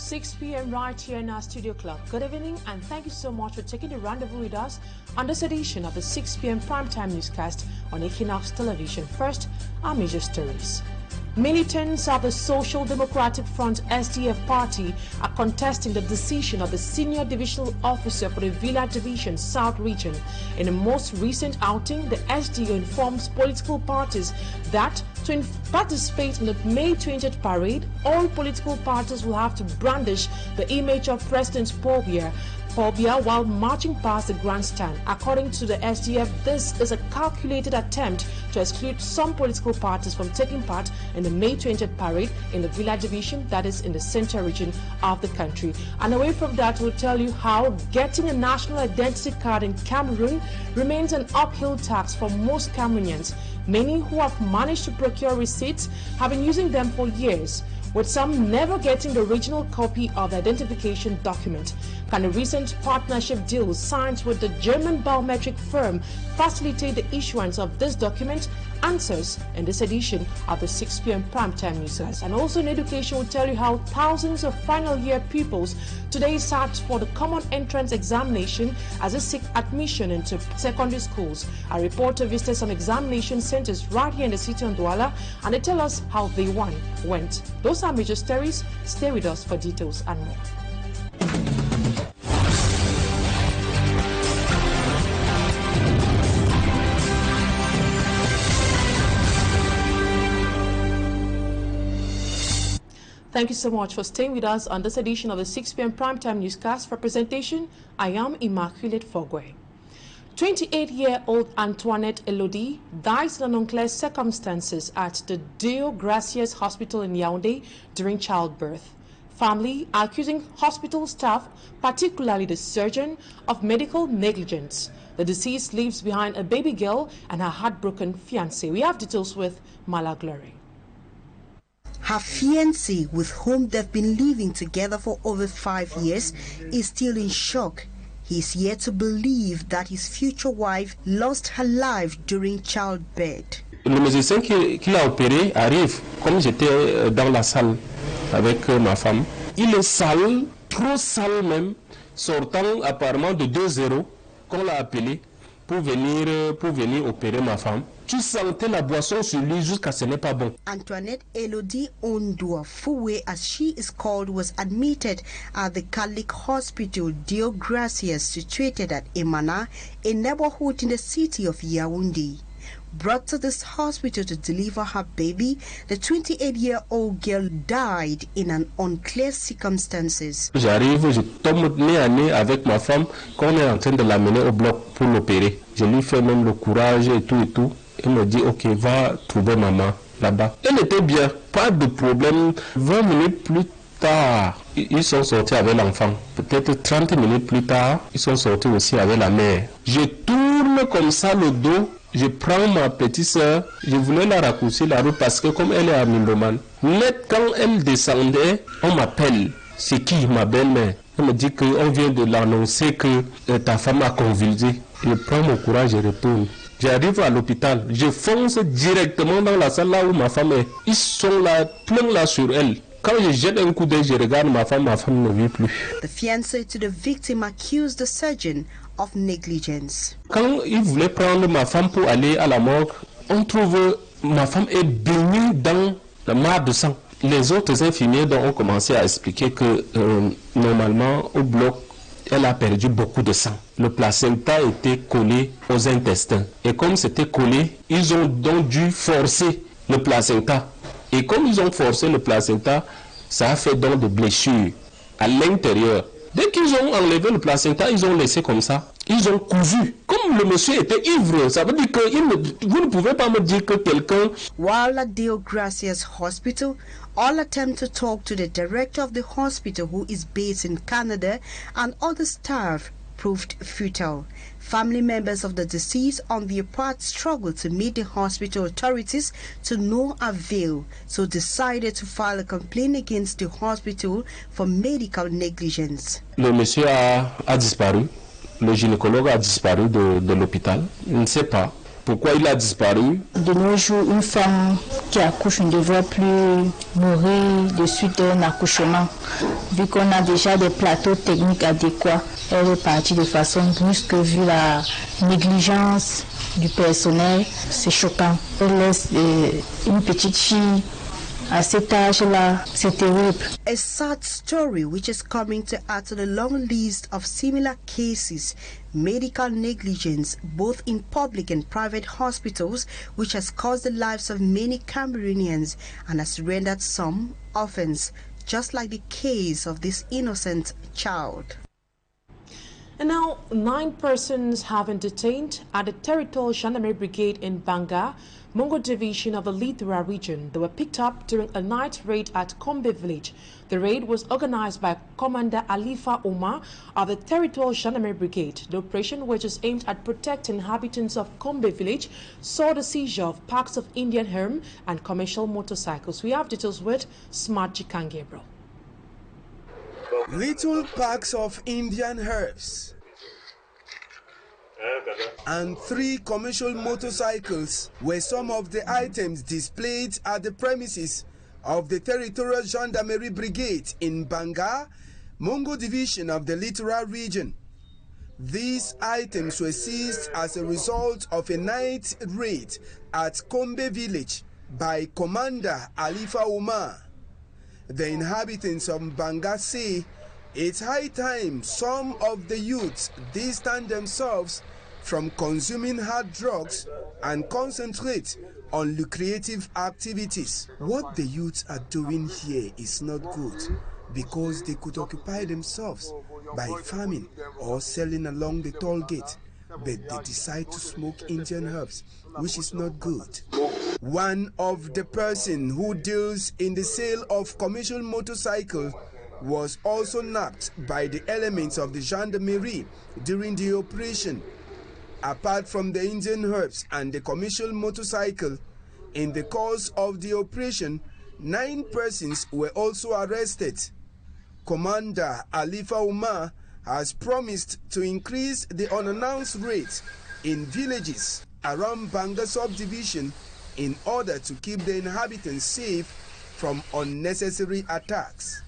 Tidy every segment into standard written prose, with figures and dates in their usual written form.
6 p.m. right here in our studio clock. Good evening and thank you so much for taking the rendezvous with us on this edition of the 6 p.m. primetime newscast on Equinoxe television. First, our major stories. Militants of the Social Democratic Front SDF party are contesting the decision of the senior divisional officer for the Villa Division South region. In the most recent outing, the SDO informs political parties that to participate in the May 20th parade, all political parties will have to brandish the image of President Paul Biya while marching past the grandstand. According to the SDF, this is a calculated attempt to exclude some political parties from taking part in the May 20th parade in the Villa Division, that is in the central region of the country. And away from that, we'll tell you how getting a national identity card in Cameroon remains an uphill task for most Cameroonians. Many who have managed to procure receipts have been using them for years, with some never getting the original copy of the identification document. Can a recent partnership deal signed with the German biometric firm facilitate the issuance of this document? Answers in this edition of the 6 p.m. primetime newscast. And also in education, we'll tell you how thousands of final year pupils today sat for the common entrance examination as they seek admission into secondary schools. Our reporter visited some examination centers right here in the city of Douala, and they tell us how they went. Those are major stories. Stay with us for details and more. Thank you so much for staying with us on this edition of the 6 p.m. primetime newscast. For presentation, I am Immaculate Fogwe. 28-year-old Antoinette Elodie dies in unclear circumstances at the Deo Gracias Hospital in Yaoundé during childbirth. Family accusing hospital staff, particularly the surgeon, of medical negligence. The deceased leaves behind a baby girl and her heartbroken fiancé. We have details with Mala Glory. Her fiancé, with whom they've been living together for over 5 years, is still in shock. He is yet to believe that his future wife lost her life during childbirth. Le musicien qui l'a opéré arrive, comme j'étais dans la salle avec ma femme. Il est sale, trop sale même, sortant apparemment de 2-0, qu'on l'a appelé pour venir opérer ma femme. Tu sentais la boisson sur lui jusqu'à ce n'est pas bon. Antoinette Elodie Ondua Foué, as she is called, was admitted at the Catholic Hospital Deo Gracias, situated at Emana, a neighborhood in the city of Yaoundé. Brought to this hospital to deliver her baby, the 28-year-old girl died in an unclear circumstances. J'arrive, je tombe nez à nez avec ma femme quand on est en train de l'amener au bloc pour l'opérer. Je lui fais même le courage et tout. Elle me dit, ok, va trouver maman là-bas. Elle était bien, pas de problème. 20 minutes plus tard, ils sont sortis avec l'enfant. Peut-être 30 minutes plus tard, ils sont sortis aussi avec la mère. Je tourne comme ça le dos. Je prends ma petite soeur, je voulais la raccourcir la route parce que comme elle est amylomane, net quand elle descendait, on m'appelle. C'est qui, ma belle-mère? Elle me dit qu'on vient de l'annoncer que ta femme a convulsé. Je prends mon courage et retourne. J'arrive à l'hôpital, je fonce directement dans la salle là où ma femme est. Ils sont là, plein là sur elle. Quand je jette un coup d'œil, je regarde ma femme ne vit plus. The fiancé to the victim accused the surgeon of negligence. Quand ils voulaient prendre ma femme pour aller à la morgue, on trouve ma femme est baignée dans la mare de sang. Les autres infirmiers ont commencé à expliquer que normalement au bloc, elle a perdu beaucoup de sang. Le placenta était collé aux intestins. Et comme c'était collé, ils ont donc dû forcer le placenta. Et comme ils ont forcé le placenta, ça a fait donc des blessures à l'intérieur. Dès qu'ils ont enlevé le placenta, ils ont laissé comme ça. Ils ont cousu. Comme le monsieur était ivre, ça veut dire que vous ne pouvez pas me dire que quelqu'un... While at Deo Gracias Hospital, all attempts to talk to the director of the hospital, who is based in Canada, and other staff proved futile. Family members of the deceased on their part struggled to meet the hospital authorities to no avail, so decided to file a complaint against the hospital for medical negligence. Le monsieur a disparu. Le gynécologue a disparu de l'hôpital. Je ne sais pas. Pourquoi il a disparu? De nos jours, une femme qui accouche ne devrait plus mourir de suite d'un accouchement. Vu qu'on a déjà des plateaux techniques adéquats, elle est partie de façon brusque vu la négligence du personnel. C'est choquant. Elle laisse une petite fille à cet âge-là, c'est terrible. A sad story which is coming to add to the long list of similar cases, medical negligence both in public and private hospitals, which has cost the lives of many Cameroonians and has rendered some orphans, just like the case of this innocent child. And now, 9 persons have been detained at the Territorial Gendarmerie Brigade in Banga, Mongo division of the Lithura region. They were picked up during a night raid at Kombe village. The raid was organized by Commander Alifa Omar of the Territorial Gendarmerie Brigade. The operation, which is aimed at protecting inhabitants of Kombe village, saw the seizure of packs of Indian hemp and commercial motorcycles. We have details with Smart Jikan Gabriel. Little packs of Indian herbs and 3 commercial motorcycles were some of the items displayed at the premises of the Territorial Gendarmerie Brigade in Banga, Mongo division of the Littoral region. These items were seized as a result of a night raid at Kombe village by Commander Alifa Umar. The inhabitants of Banga say it's high time some of the youths distance themselves from consuming hard drugs and concentrate on lucrative activities. What the youths are doing here is not good because they could occupy themselves by farming or selling along the toll gate, but they decide to smoke Indian herbs, which is not good. One of the person who deals in the sale of commercial motorcycle was also nabbed by the elements of the gendarmerie during the operation. Apart from the Indian herbs and the commercial motorcycle, in the course of the operation, 9 persons were also arrested. Commander Alifa Umar has promised to increase the unannounced rate in villages around Banga subdivision in order to keep the inhabitants safe from unnecessary attacks.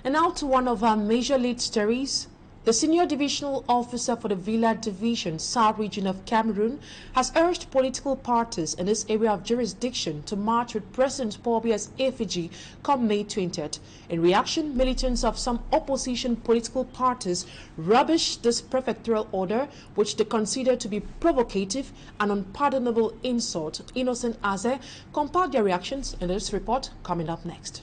And now to one of our major lead stories. The senior divisional officer for the Villa Division, South Region of Cameroon, has urged political parties in this area of jurisdiction to march with President Paul Biya's effigy come May 20th. In reaction, militants of some opposition political parties rubbished this prefectural order, which they consider to be provocative and unpardonable insult. Innocent Aze compiled their reactions in this report coming up next.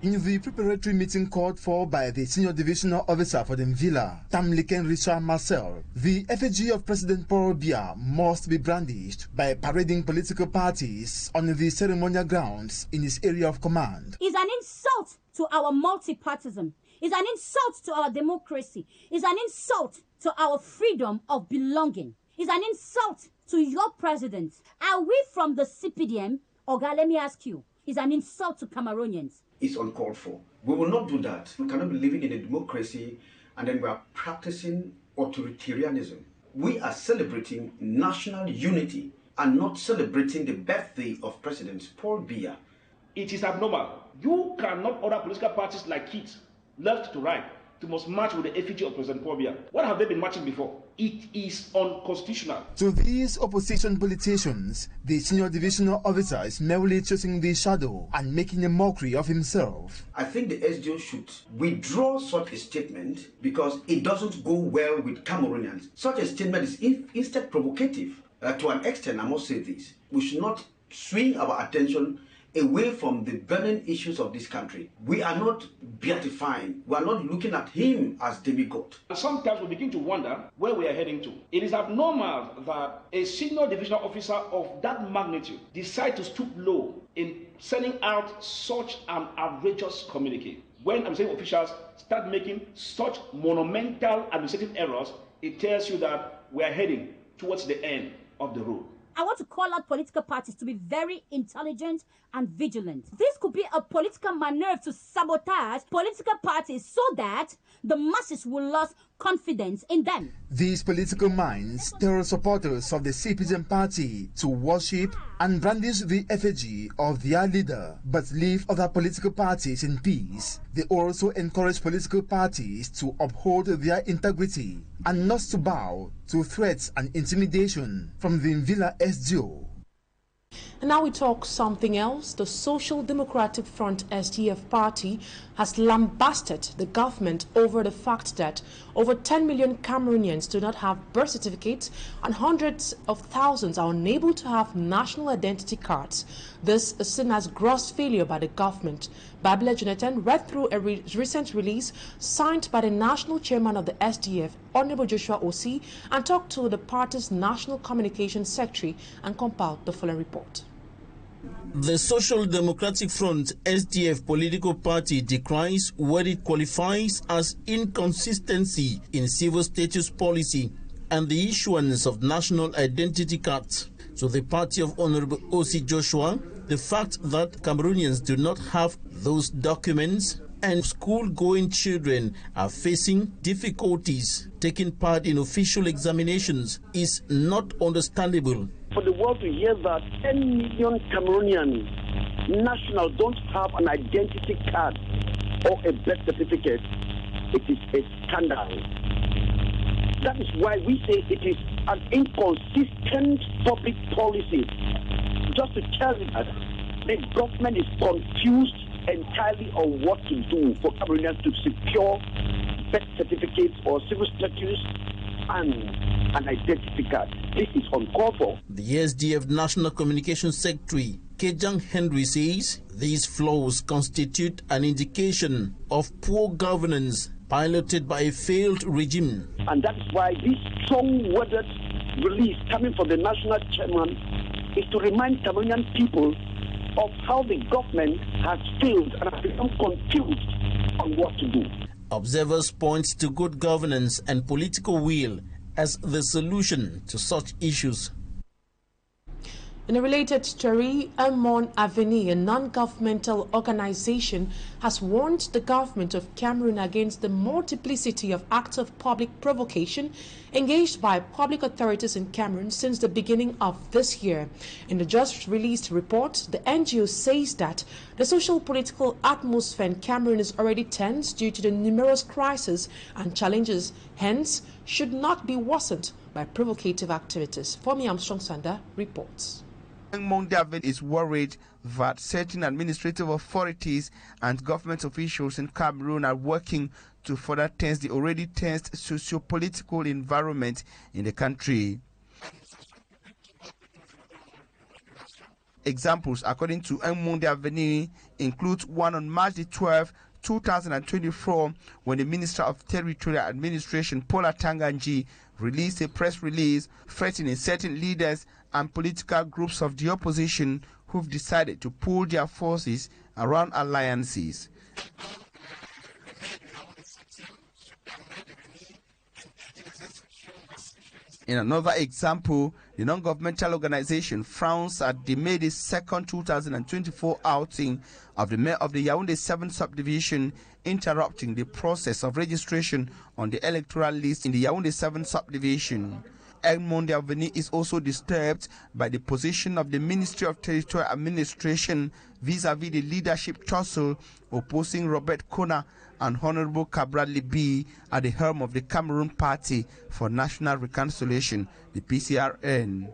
In the preparatory meeting called for by the senior divisional officer for the Villa, Tamliken Richard Marcel, the effigy of President Paul Biya must be brandished by parading political parties on the ceremonial grounds in his area of command. It's an insult to our multipartism. It's an insult to our democracy. It's an insult to our freedom of belonging. It's an insult to your president. Are we from the CPDM? Oga, let me ask you. It's an insult to Cameroonians. It's uncalled for. We will not do that. We cannot be living in a democracy and then we are practicing authoritarianism. We are celebrating national unity and not celebrating the birthday of President Paul Biya. It is abnormal. You cannot order political parties like kids, left to right, to must march with the effigy of President Paul Biya. What have they been marching before? It is unconstitutional. To these opposition politicians, the senior divisional officer is merely chasing the shadow and making a mockery of himself. I think the SDO should withdraw such a statement because it doesn't go well with Cameroonians. Such a statement is instead provocative. To an extent, I must say this. We should not swing our attention away from the burning issues of this country. We are not beatifying. We are not looking at him as demigod. Sometimes we begin to wonder where we are heading to. It is abnormal that a senior divisional officer of that magnitude decide to stoop low in sending out such an outrageous communique. When I'm saying officials start making such monumental administrative errors, it tells you that we are heading towards the end of the road. I want to call out political parties to be very intelligent and vigilant. This could be a political maneuver to sabotage political parties so that the masses will lose confidence in them. These political minds tell supporters of the CPDM party to worship and brandish the effigy of their leader, but leave other political parties in peace. They also encourage political parties to uphold their integrity and not to bow to threats and intimidation from the Mvila SDO. And now we talk something else. The Social Democratic Front SDF party has lambasted the government over the fact that over 10 million Cameroonians do not have birth certificates and hundreds of thousands are unable to have national identity cards. This is seen as gross failure by the government. Babila Jonathan read through a recent release signed by the national chairman of the SDF, Honorable Joshua Osi, and talked to the party's national communications secretary and compiled the following report. The Social Democratic Front SDF political party decries what it qualifies as inconsistency in civil status policy and the issuance of national identity cards. To the party of Honorable Osi Joshua, the fact that Cameroonians do not have those documents and school-going children are facing difficulties taking part in official examinations is not understandable. For the world to hear that 10 million Cameroonian nationals don't have an identity card or a birth certificate, it is a scandal. That is why we say it is an inconsistent public policy. Just to tell you that the government is confused entirely on what to do for Cameroonians to secure birth certificates or civil status and an identity card. This is uncalled for. The SDF National Communications Secretary, Kejang Henry, says these flaws constitute an indication of poor governance piloted by a failed regime. And that's why this strong-worded release coming from the national chairman is to remind Cameroonian people of how the government has failed and has become confused on what to do. Observers point to good governance and political will as the solution to such issues. In a related story, Amon Avenue, a non-governmental organization, has warned the government of Cameroon against the multiplicity of acts of public provocation engaged by public authorities in Cameroon since the beginning of this year. In the just released report, the NGO says that the social-political atmosphere in Cameroon is already tense due to the numerous crises and challenges, hence should not be worsened by provocative activities. Femi Armstrong Sanda reports. David is worried that certain administrative authorities and government officials in Cameroon are working to further tense the already tensed socio-political environment in the country. Examples, according to Monde Avenue, include one on March 12, 2024, when the Minister of Territorial Administration, Paula Tanganji, released a press release threatening certain leaders and political groups of the opposition who've decided to pool their forces around alliances. In another example, the non-governmental organization frowns at the May 2, 2024 outing of the mayor of the Yaoundé 7 subdivision, interrupting the process of registration on the electoral list in the Yaoundé 7 subdivision. Monde Avenue is also disturbed by the position of the Ministry of Territorial Administration vis-à-vis the leadership tussle opposing Robert Kona and Honorable Cabral Libi at the helm of the Cameroon Party for National Reconciliation, the PCRN.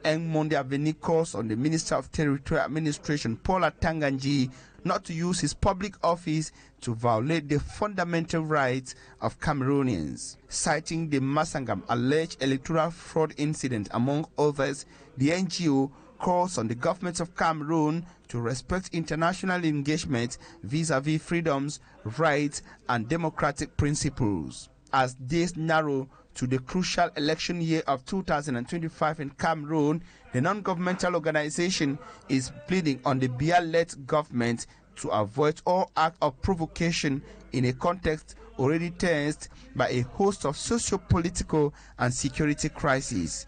Monde Avenue calls on the Minister of Territorial Administration, Paula Tanganji, not to use his public office to violate the fundamental rights of Cameroonians. Citing the Masangam alleged electoral fraud incident, among others, the NGO calls on the government of Cameroon to respect international engagement vis-à-vis freedoms, rights, and democratic principles. As days narrow to the crucial election year of 2025 in Cameroon, the non-governmental organization is pleading on the Biya-led government to avoid all act of provocation in a context already tensed by a host of socio-political and security crises.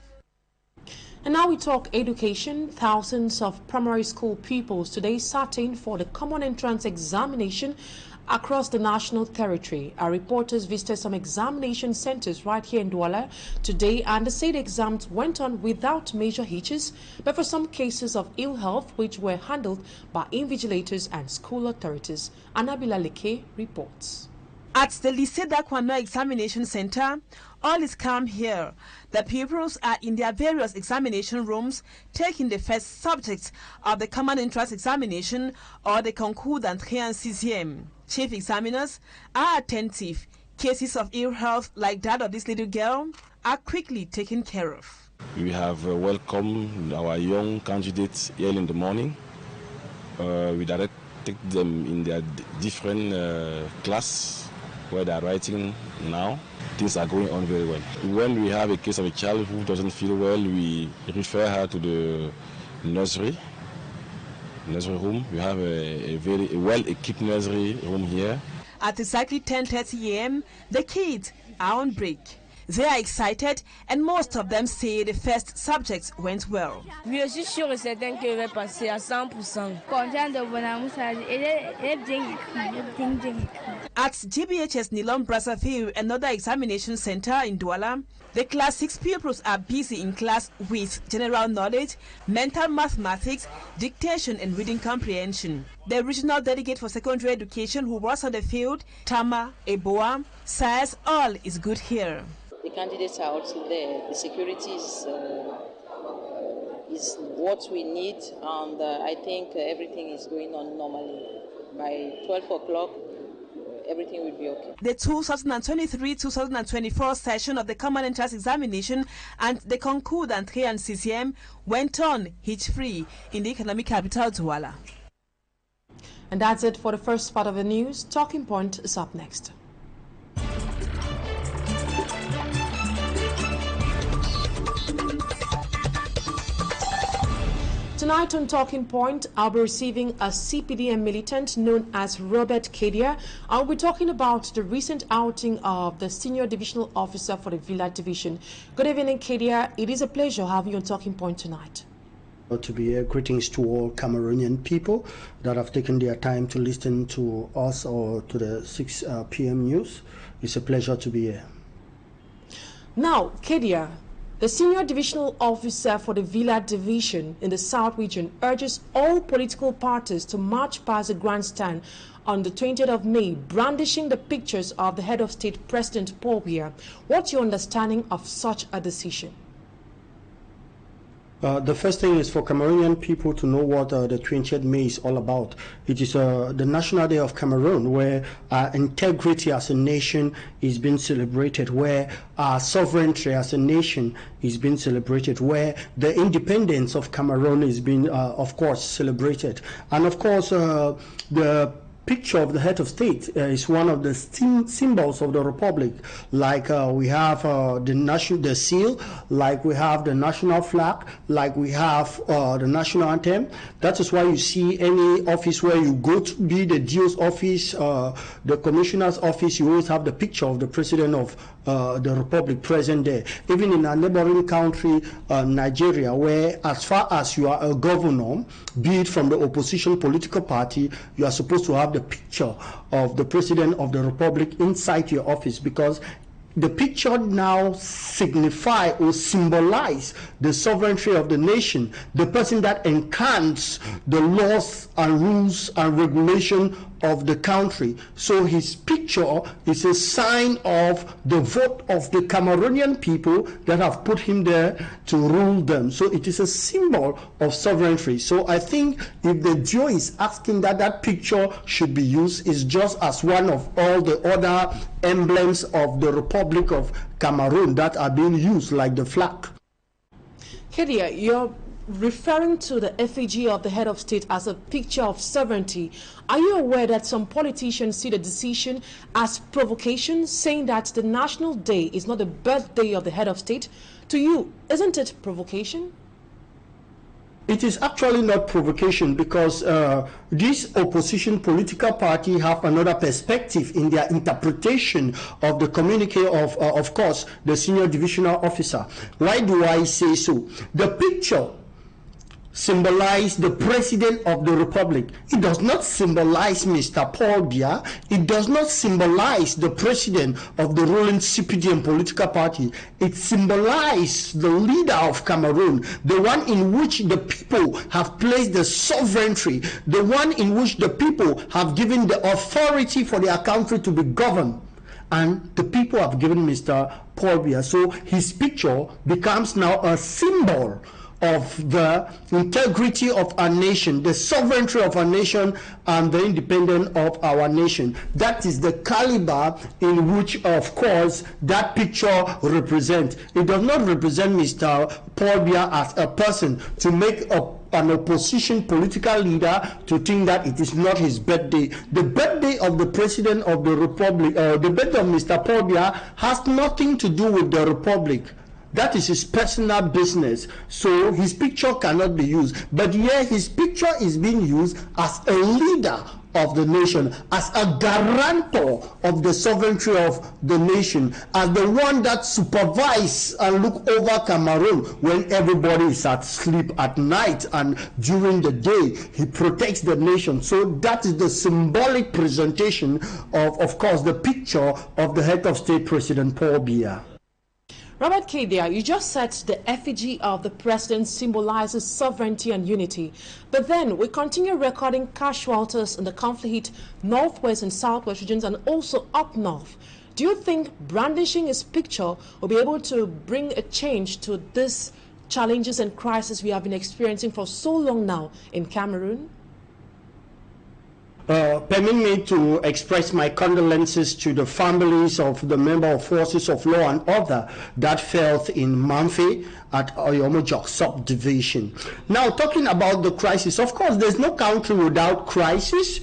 And now we talk education. Thousands of primary school pupils today sat in for the common entrance examination Across the national territory, our reporters visited some examination centers right here in Douala today, and they say the exams went on without major hitches, but for some cases of ill health which were handled by invigilators and school authorities. Anabila Leke reports. At the Lycée d'Aquano Examination Center, all is calm here. The pupils are in their various examination rooms taking the first subjects of the Common Entrance Examination or the Concours d'entrée en sixième. Chief examiners are attentive. Cases of ill health like that of this little girl are quickly taken care of. We have welcomed our young candidates early in the morning. We directed them in their different class where they are writing now. Things are going on very well. When we have a case of a child who doesn't feel well, we refer her to the nursery room. We have a very well-equipped nursery room here. At exactly 10:30 a.m., the kids are on break. They are excited, and most of them say the first subjects went well. Je suis sûr et certain que je vais passer à 100%. Content de mon amour, At GBHS Nilon Brazzaville, another examination center in Douala, the class 6 pupils are busy in class with general knowledge, mental mathematics, dictation and reading comprehension. The regional delegate for secondary education who was on the field, Tama Eboa, says all is good here. The candidates are also there. The security is what we need, and I think everything is going on normally. By 12 o'clock, everything will be okay. The 2023-2024 session of the Common Entrance Examination and the Concours d'entrée en sixième went on hitch-free in the economic capital Douala. And that's it for the first part of the news. Talking Point is up next. Tonight on Talking Point, I'll be receiving a CPDM militant known as Robert Kedia. I'll be talking about the recent outing of the Senior Divisional Officer for the Villa Division. Good evening, Kedia. It is a pleasure having you on Talking Point tonight. To be here, greetings to all Cameroonian people that have taken their time to listen to us or to the 6 p.m. news. It's a pleasure to be here. Now, Kedia, the Senior Divisional Officer for the Villa Division in the South Region urges all political parties to march past the grandstand on the 20th of May, brandishing the pictures of the head of state, President Paul Biya. What's your understanding of such a decision? The first thing is for Cameroonian people to know what the 20th May is all about. It is the National Day of Cameroon, where our integrity as a nation is being celebrated, where our sovereignty as a nation is being celebrated, where the independence of Cameroon is being, of course, celebrated. And of course, the picture of the head of state is one of the symbols of the republic. Like we have the seal, like we have the national flag, like we have the national anthem. That is why you see any office where you go to, be the DO's office, the commissioner's office, you always have the picture of the president of the republic present there. Even in a neighboring country, Nigeria, where as far as you are a governor, be it from the opposition political party, you are supposed to have the picture of the president of the republic inside your office, because the picture now signify or symbolize the sovereignty of the nation, the person that encarns the laws and rules and regulation of the country. So his picture is a sign of the vote of the Cameroonian people that have put him there to rule them. So it is a symbol of sovereignty. So I think if the Joe is asking that that picture should be used, is just as one of all the other emblems of the Republic of Cameroon that are being used, like the flag. Kedia, you're referring to the effigy of the head of state as a picture of sovereignty. Are you aware that some politicians see the decision as provocation, saying that the National Day is not the birthday of the head of state? To you, isn't it provocation? It is actually not provocation, because this opposition political party have another perspective in their interpretation of the communique of course, the senior divisional officer. Why do I say so? The picture symbolize the president of the republic. It does not symbolize Mr. Paul Biya. It does not symbolize the president of the ruling CPDM political party. It symbolizes the leader of Cameroon, the one in which the people have placed the sovereignty, the one in which the people have given the authority for their country to be governed. And the people have given Mr. Paul Biya. So his picture becomes now a symbol of the integrity of our nation, the sovereignty of our nation, and the independence of our nation. That is the caliber in which, of course, that picture represents. It does not represent Mr. Paul Biya as a person to make an opposition political leader to think that it is not his birthday. The birthday of the President of the Republic, the birthday of Mr. Paul Biya has nothing to do with the Republic. That is his personal business. So his picture cannot be used. But here his picture is being used as a leader of the nation, as a guarantor of the sovereignty of the nation, as the one that supervises and look over Cameroon when everybody is asleep at night, and during the day he protects the nation. So that is the symbolic presentation of course, the picture of the head of state, President Paul Biya. Robert Kedia, you just said the effigy of the president symbolizes sovereignty and unity. But then we continue recording casualties in the conflict northwest and southwest regions and also up north. Do you think brandishing his picture will be able to bring a change to these challenges and crises we have been experiencing for so long now in Cameroon? Permit me to express my condolences to the families of the member of forces of law and other that fell in Manfe at Oyomojok subdivision. Now, talking about the crisis, of course, there's no country without crisis.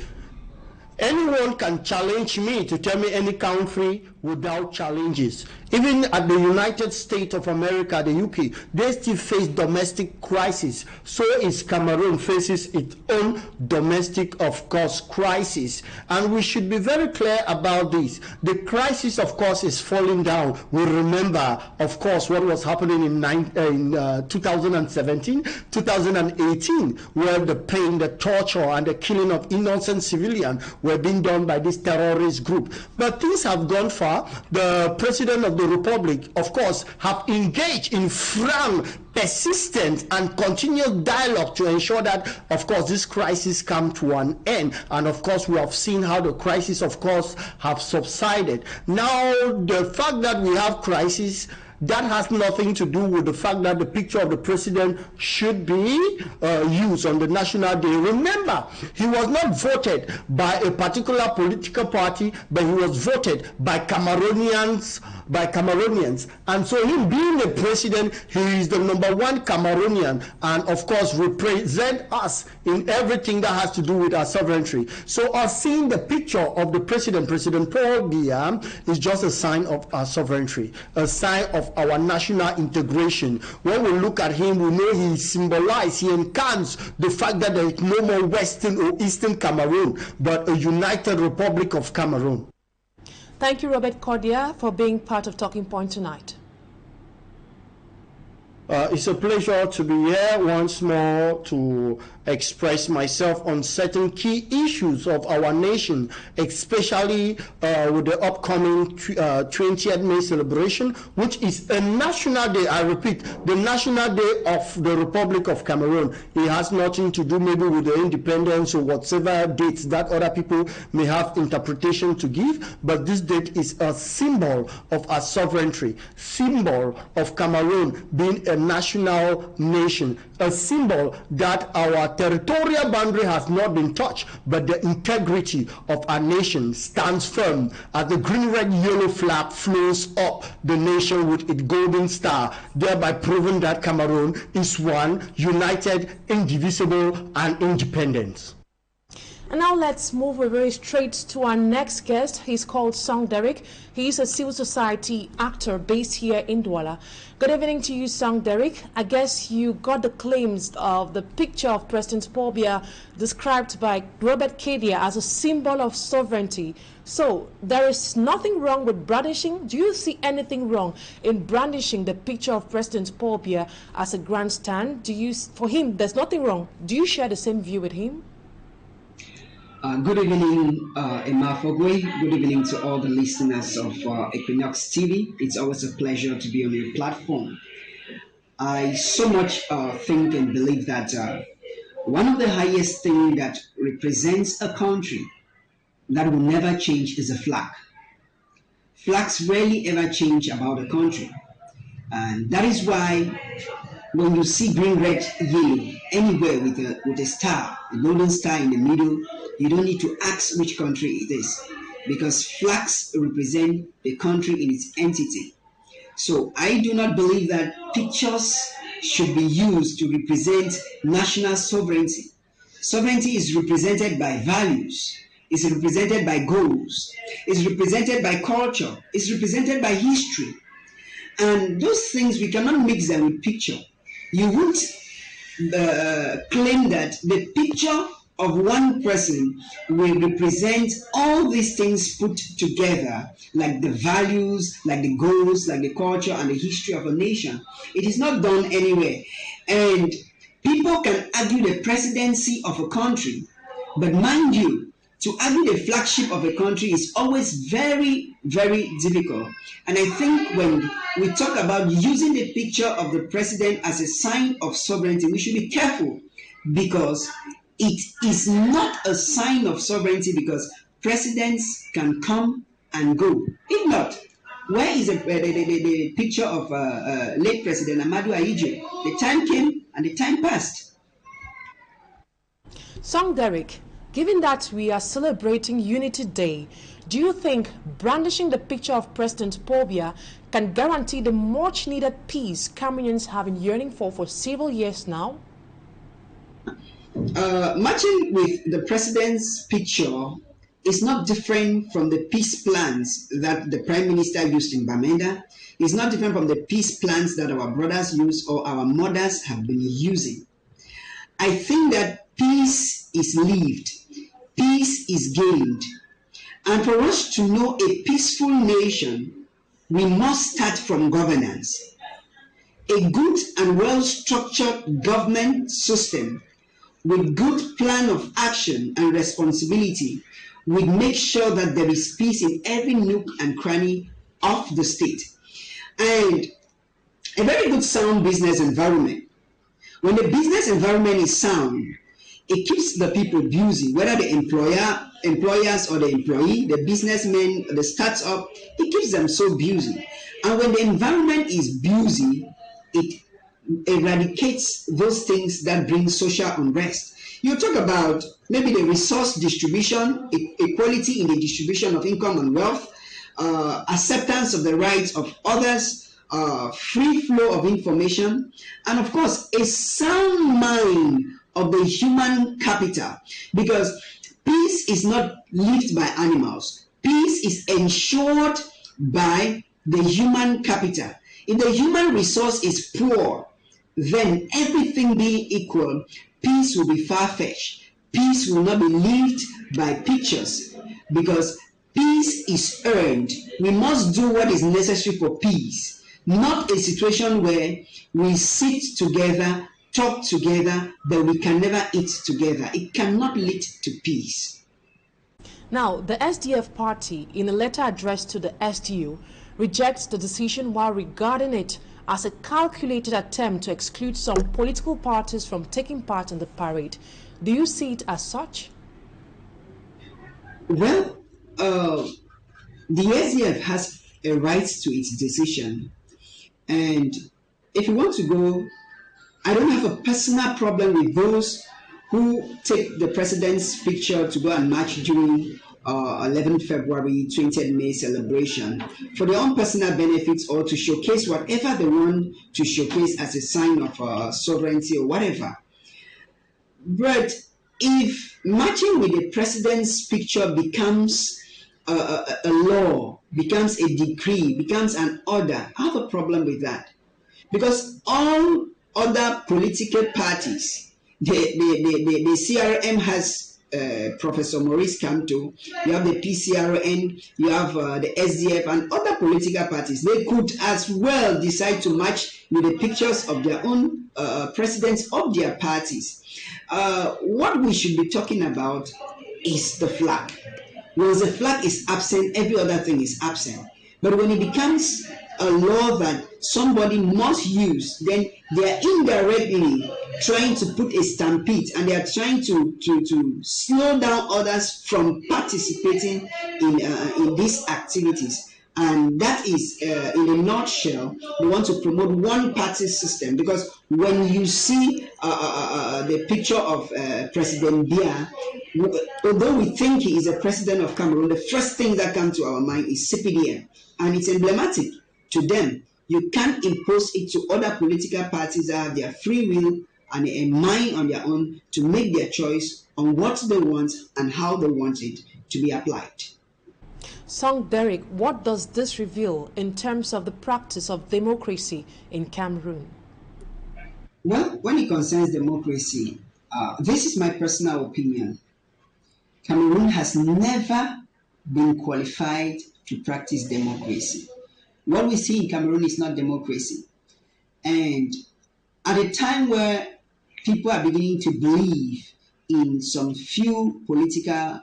Anyone can challenge me to tell me any country without challenges. Even at the United States of America, the UK, they still face domestic crisis. So is Cameroon faces its own domestic, of course, crisis. And we should be very clear about this. The crisis, of course, is falling down. We remember, of course, what was happening in 2017, 2018, where the pain, the torture, and the killing of innocent civilians were being done by this terrorist group. But things have gone far. The President of the Republic, of course, have engaged in frank, persistent, and continuous dialogue to ensure that, of course, this crisis come to an end. And of course, we have seen how the crisis, of course, have subsided. Now, the fact that we have crisis, that has nothing to do with the fact that the picture of the president should be used on the National Day. Remember, he was not voted by a particular political party, but he was voted by Cameroonians. And so him being the president, he is the #1 Cameroonian, and of course represent us in everything that has to do with our sovereignty. So us seeing the picture of the president, President Paul Biya, is just a sign of our sovereignty, a sign of our national integration. When we look at him, we know he symbolizes, he encarns the fact that there is no more Western or Eastern Cameroon, but a united Republic of Cameroon. Thank you, Robert Cordia, for being part of Talking Point tonight. It's a pleasure to be here once more to express myself on certain key issues of our nation, especially with the upcoming 20th May celebration, which is a national day. I repeat, the National Day of the Republic of Cameroon. It has nothing to do maybe with the independence or whatever dates that other people may have interpretation to give, but this date is a symbol of our sovereignty, symbol of Cameroon being a national nation, a symbol that our territorial boundary has not been touched, but the integrity of our nation stands firm as the green, red, yellow flag flows up the nation with its golden star, thereby proving that Cameroon is one, united, indivisible, and independent. And now let's move very straight to our next guest. He's called Song Derek. He's a civil society actor based here in Douala. Good evening to you, Song Derek. I guess you got the claims of the picture of President Paul Biya described by Robert Kedia as a symbol of sovereignty. So there is nothing wrong with brandishing. Do you see anything wrong in brandishing the picture of President Paul Biya as a grandstand? For him, there's nothing wrong. Do you share the same view with him? Good evening, Emma Fogwe. Good evening to all the listeners of Equinoxe TV. It's always a pleasure to be on your platform. I so much think and believe that one of the highest things that represents a country that will never change is a flag. Flags rarely ever change about a country. And that is why when you see green, red, yellow anywhere with a star, a golden star in the middle, you don't need to ask which country it is, because flags represent the country in its entity. So I do not believe that pictures should be used to represent national sovereignty. Sovereignty is represented by values, is represented by goals, is represented by culture, is represented by history. And those things, we cannot mix them with picture. You won't claim that the picture of one person will represent all these things put together, like the values, like the goals, like the culture and the history of a nation. It is not done anywhere. And people can argue the presidency of a country, but mind you, to argue the flagship of a country is always very, very difficult. And I think when we talk about using the picture of the president as a sign of sovereignty, we should be careful, because it is not a sign of sovereignty, because presidents can come and go. If not, where is the picture of late President Amadou Ahidjo? The time came and the time passed. Song Derek, given that we are celebrating Unity Day, do you think brandishing the picture of President Paul Biya can guarantee the much needed peace Cameroonians have been yearning for several years now? Matching with the president's picture is not different from the peace plans that the prime minister used in Bamenda. It's not different from the peace plans that our brothers use or our mothers have been using. I think that peace is lived, peace is gained. And for us to know a peaceful nation, we must start from governance. A good and well-structured government system with good plan of action and responsibility will make sure that there is peace in every nook and cranny of the state. And a very good sound business environment. When the business environment is sound, it keeps the people busy, whether the employers or the employee, the businessmen, the startup, it keeps them so busy. And when the environment is busy, it eradicates those things that bring social unrest. You talk about maybe the resource distribution, equality in the distribution of income and wealth, acceptance of the rights of others, free flow of information, and of course, a sound mind of the human capital, because peace is not lived by animals. Peace is ensured by the human capital. If the human resource is poor, then everything being equal, peace will be far-fetched. Peace will not be lived by pictures, because peace is earned. We must do what is necessary for peace, not a situation where we sit together, talk together, but we can never eat together. It cannot lead to peace. Now, the SDF party, in a letter addressed to the SDU, rejects the decision while regarding it as a calculated attempt to exclude some political parties from taking part in the parade. Do you see it as such? Well, the SDF has a right to its decision. And if you want to go, I don't have a personal problem with those who take the president's picture to go and march during 11th February, 20th May celebration for their own personal benefits, or to showcase whatever they want to showcase as a sign of sovereignty or whatever. But if matching with the president's picture becomes a law, becomes a decree, becomes an order, I have a problem with that. Because all other political parties, the CRM has Professor Maurice Kamto, you have the PCRN, you have the SDF and other political parties. They could as well decide to match with the pictures of their own presidents of their parties. What we should be talking about is the flag. Once the flag is absent, every other thing is absent. But when it becomes a law that somebody must use, then they are indirectly trying to put a stampede, and they are trying to slow down others from participating in these activities. And that is, in a nutshell, we want to promote one-party system. Because when you see the picture of President Biya, although we think he is a president of Cameroon, the first thing that comes to our mind is CPDM, and it's emblematic to them. You can't impose it to other political parties that have their free will and a mind on their own to make their choice on what they want and how they want it to be applied. Song Derek, what does this reveal in terms of the practice of democracy in Cameroon? Well, when it concerns democracy, this is my personal opinion. Cameroon has never been qualified to practice democracy. What we see in Cameroon is not democracy. And at a time where people are beginning to believe in some few political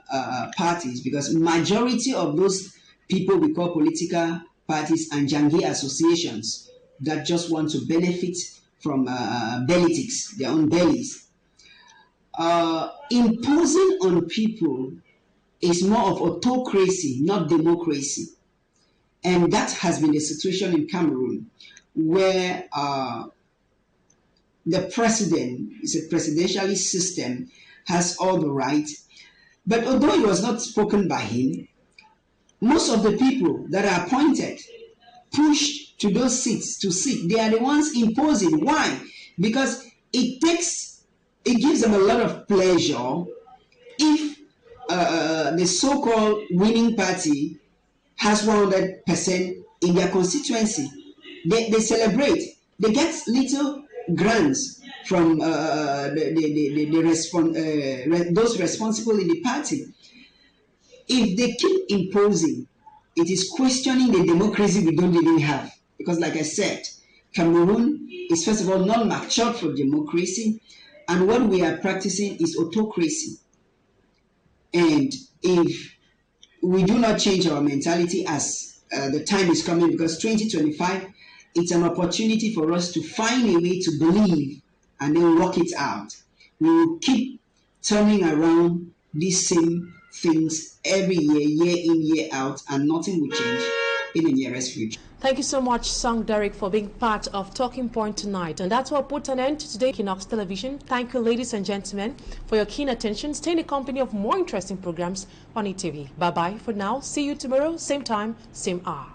parties, because majority of those people we call political parties and Jangi associations that just want to benefit from politics, their own bellies, imposing on people is more of autocracy, not democracy. And that has been the situation in Cameroon, where the president, is a presidentialist system, has all the right. But although it was not spoken by him, most of the people that are appointed, pushed to those seats to sit, they are the ones imposing. Why? Because it gives them a lot of pleasure if the so-called winning party has 100% in their constituency. They celebrate. They get little grants from those responsible in the party. If they keep imposing, it is questioning the democracy we don't even have. Because like I said, Cameroon is first of all not matured for democracy, and what we are practicing is autocracy. And if we do not change our mentality as the time is coming, because 2025, it's an opportunity for us to find a way to believe and then work it out. We will keep turning around these same things every year, year in, year out, and nothing will change in the nearest future. Thank you so much, Song Derek, for being part of Talking Point tonight. And that's what put an end to today's Equinoxe Television. Thank you, ladies and gentlemen, for your keen attention. Stay in the company of more interesting programs on ETV. Bye-bye for now. See you tomorrow, same time, same hour.